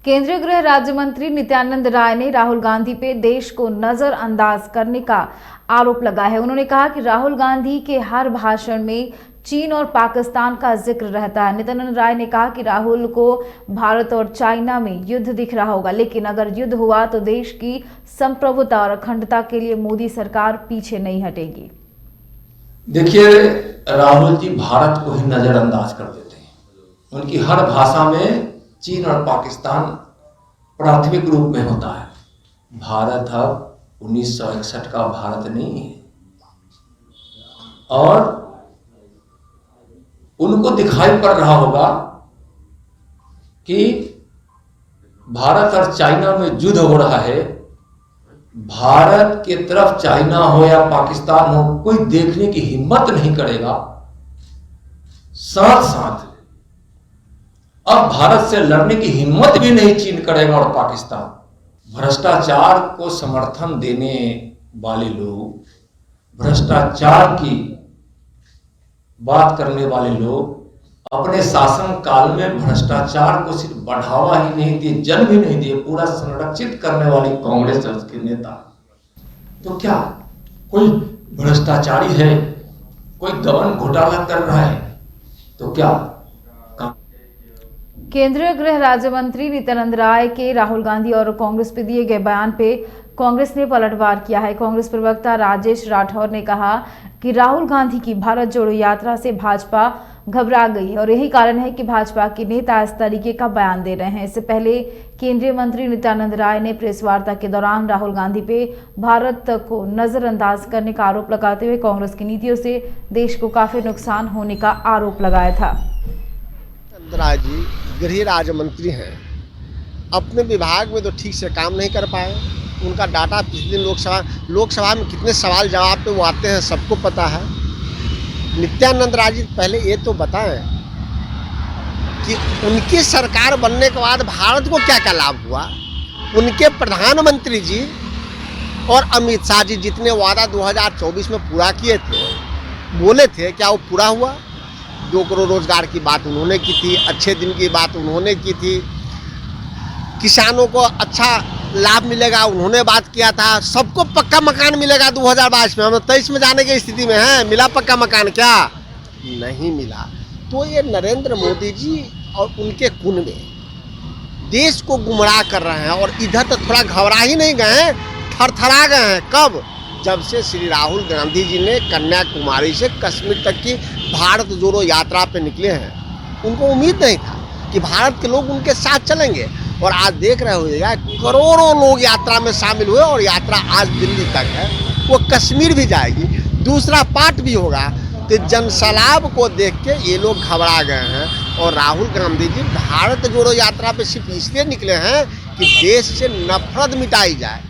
केंद्रीय गृह राज्य मंत्री नित्यानंद राय ने राहुल गांधी पे देश को नजरअंदाज करने का आरोप लगाया है। उन्होंने कहा कि राहुल गांधी के हर भाषण में चीन और पाकिस्तान का जिक्र रहता है। नित्यानंद राय ने कहा कि राहुल को भारत और चाइना में युद्ध दिख रहा होगा, लेकिन अगर युद्ध हुआ तो देश की संप्रभुता और अखंडता के लिए मोदी सरकार पीछे नहीं हटेगी। देखिए, राहुल जी भारत को ही नजरअंदाज कर देते हैं। उनकी हर भाषा में चीन और पाकिस्तान प्राथमिक रूप में होता है। भारत अब 1961 का भारत नहीं है और उनको दिखाई पड़ रहा होगा कि भारत और चाइना में युद्ध हो रहा है। भारत के तरफ चाइना हो या पाकिस्तान हो, कोई देखने की हिम्मत नहीं करेगा। साथ साथ अब भारत से लड़ने की हिम्मत भी नहीं चीन करेगा और पाकिस्तान। भ्रष्टाचार को समर्थन देने वाले लोग, भ्रष्टाचार की बात करने वाले लोग अपने शासन काल में भ्रष्टाचार को सिर्फ बढ़ावा ही नहीं दिए, जन्म ही नहीं दिए, पूरा संरक्षित करने वाली कांग्रेस और उसके नेता। तो क्या कोई भ्रष्टाचारी है, कोई गबन घोटाला कर रहा है तो क्या? केंद्रीय गृह राज्य मंत्री नित्यानंद राय के राहुल गांधी और कांग्रेस पे दिए गए बयान पे कांग्रेस ने पलटवार किया है। कांग्रेस प्रवक्ता राजेश राठौर ने कहा कि राहुल गांधी की भारत जोड़ो यात्रा से भाजपा घबरा गई और यही कारण है कि भाजपा के नेता इस तरीके का बयान दे रहे हैं। इससे पहले केंद्रीय मंत्री नित्यानंद राय ने प्रेस वार्ता के दौरान राहुल गांधी पे भारत को नजरअंदाज करने का आरोप लगाते हुए कांग्रेस की नीतियों से देश को काफी नुकसान होने का आरोप लगाया था। राय जी गृह राज्य मंत्री हैं, अपने विभाग में तो ठीक से काम नहीं कर पाए। उनका डाटा पिछले लोकसभा में कितने सवाल जवाब पे वो आते हैं सबको पता है। नित्यानंद राय जी पहले ये तो बताएं कि उनकी सरकार बनने के बाद भारत को क्या क्या लाभ हुआ। उनके प्रधानमंत्री जी और अमित शाह जी जितने वादा 2024 में पूरा किए थे, बोले थे, क्या वो पूरा हुआ? 2 करोड़ रोजगार की बात उन्होंने की थी, अच्छे दिन की बात उन्होंने की थी, किसानों को अच्छा लाभ मिलेगा उन्होंने बात किया था, सबको पक्का मकान मिलेगा 2022 में। हम 23 में जाने की स्थिति में हैं, मिला पक्का मकान? क्या नहीं मिला। तो ये नरेंद्र मोदी जी और उनके कुन में देश को गुमराह कर रहे हैं और इधर तो थोड़ा घबरा ही नहीं गए हैं, थरथरा गए हैं। कब? जब से श्री राहुल गांधी जी ने कन्याकुमारी से कश्मीर तक की भारत जोड़ो यात्रा पे निकले हैं। उनको उम्मीद नहीं था कि भारत के लोग उनके साथ चलेंगे और आज देख रहे होइएगा करोड़ों लोग यात्रा में शामिल हुए और यात्रा आज दिल्ली तक है, वो कश्मीर भी जाएगी, दूसरा पार्ट भी होगा। तो जनसैलाब को देख के ये लोग घबरा गए हैं और राहुल गांधी जी भारत जोड़ो यात्रा पे सिर्फ इसलिए निकले हैं कि देश से नफरत मिटाई जाए,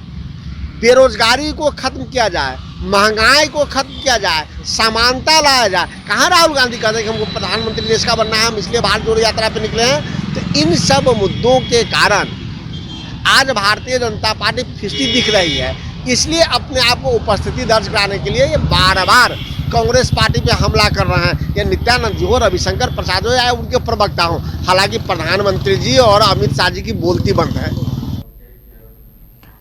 बेरोजगारी को खत्म किया जाए, महंगाई को खत्म किया जाए, समानता लाया जाए। कहाँ राहुल गांधी कहते हैं कि हमको प्रधानमंत्री देश का बनना है, हम इसलिए भारत जोड़ो यात्रा पे निकले हैं। तो इन सब मुद्दों के कारण आज भारतीय जनता पार्टी फिसली दिख रही है। इसलिए अपने आप को उपस्थिति दर्ज कराने के लिए ये बार बार कांग्रेस पार्टी पे हमला कर रहे हैं। ये नित्यानंद जी हो, रविशंकर प्रसाद हो या उनके प्रवक्ता हो। हालांकि प्रधानमंत्री जी और अमित शाह जी की बोलती बंद है।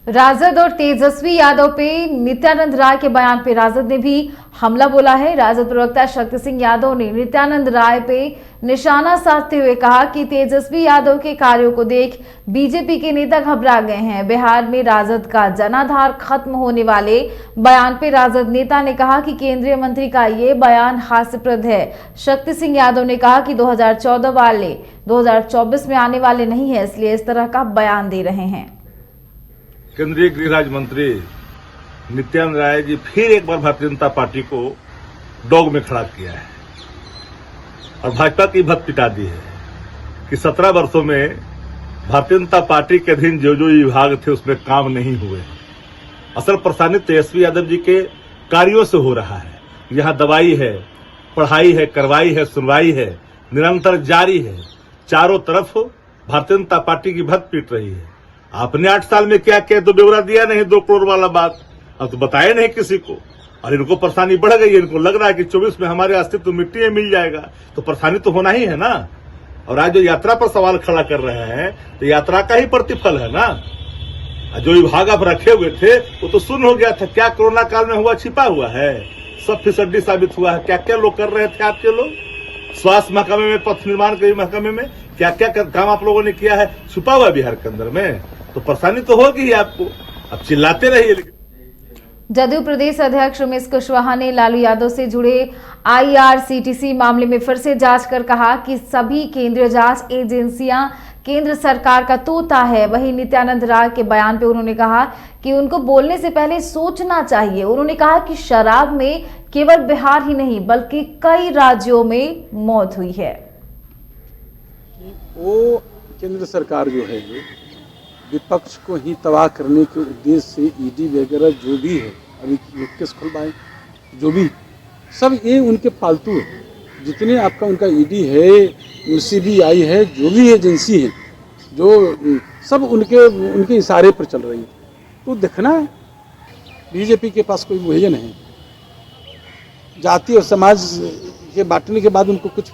राजद और तेजस्वी यादव पे नित्यानंद राय के बयान पे राजद ने भी हमला बोला है। राजद प्रवक्ता शक्ति सिंह यादव ने नित्यानंद राय पे निशाना साधते हुए कहा कि तेजस्वी यादव के कार्यों को देख बीजेपी के नेता घबरा गए हैं। बिहार में राजद का जनाधार खत्म होने वाले बयान पे राजद नेता ने कहा कि केंद्रीय मंत्री का ये बयान हास्यप्रद है। शक्ति सिंह यादव ने कहा कि 2014 वाले 2024 में आने वाले नहीं है, इसलिए इस तरह का बयान दे रहे हैं। केंद्रीय गृह राज्य मंत्री नित्यानंद राय जी फिर एक बार भारतीय जनता पार्टी को डॉग में खड़ा किया है और भाजपा की भत पिटा दी है कि 17 वर्षों में भारतीय जनता पार्टी के अधीन जो जो विभाग थे उसमें काम नहीं हुए। असल परेशानी तेजस्वी यादव जी के कार्यों से हो रहा है। यहाँ दवाई है, पढ़ाई है, कार्रवाई है, सुनवाई है, निरंतर जारी है। चारों तरफ भारतीय जनता पार्टी की भत पीट रही है। आपने 8 साल में क्या किया तो ब्यौरा दिया नहीं, 2 करोड़ वाला बात अब तो बताया नहीं किसी को। और इनको परेशानी बढ़ गई है। इनको लग रहा है कि 24 में हमारे अस्तित्व मिट्टी में मिल जाएगा, तो परेशानी तो होना ही है ना। और आज जो यात्रा पर सवाल खड़ा कर रहे हैं तो यात्रा का ही प्रतिफल है ना। जो विभाग आप रखे हुए थे वो तो शून्य हो गया था। क्या कोरोना काल में हुआ छिपा हुआ है? सब फिसड्डी साबित हुआ है। क्या क्या लोग कर रहे थे आपके लोग? स्वास्थ्य महकमे में, पथ निर्माण के महकमे में क्या क्या काम आप लोगों ने किया है छुपा हुआ बिहार के अंदर में। तो परेशानी तो होगी ही आपको। अब चिल्लाते रहिए। जदयू प्रदेश अध्यक्ष रमेश कुशवाहा ने लालू यादव से जुड़े IRCTC मामले में फिर से जांच कर कहा कि सभी केंद्रीय जांच एजेंसियां केंद्र सरकार का तोता है। वहीं नित्यानंद राय के बयान पे उन्होंने कहा कि उनको बोलने से पहले सोचना चाहिए। उन्होंने कहा कि शराब में केवल बिहार ही नहीं बल्कि कई राज्यों में मौत हुई है। वो केंद्र सरकार जो है विपक्ष को ही तबाह करने के उद्देश्य से ED वगैरह जो भी है, अभी केस खुलवाए जो भी, सब ये उनके पालतू है। जितने आपका उनका ED है, CBI है, जो भी एजेंसी है, जो सब उनके इशारे पर चल रही है। तो देखना है बीजेपी के पास कोई विजन है। जाति और समाज के बांटने के बाद उनको कुछ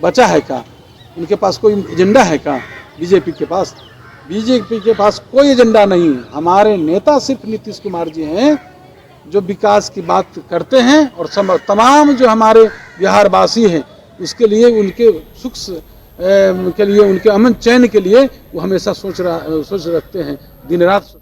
बचा है क्या? उनके पास कोई एजेंडा है क्या? बीजेपी के पास कोई एजेंडा नहीं। हमारे नेता सिर्फ नीतीश कुमार जी हैं जो विकास की बात करते हैं और तमाम जो हमारे बिहारवासी हैं उसके लिए, उनके सुख के लिए, उनके अमन चैन के लिए वो हमेशा सोच रखते हैं, दिन रात।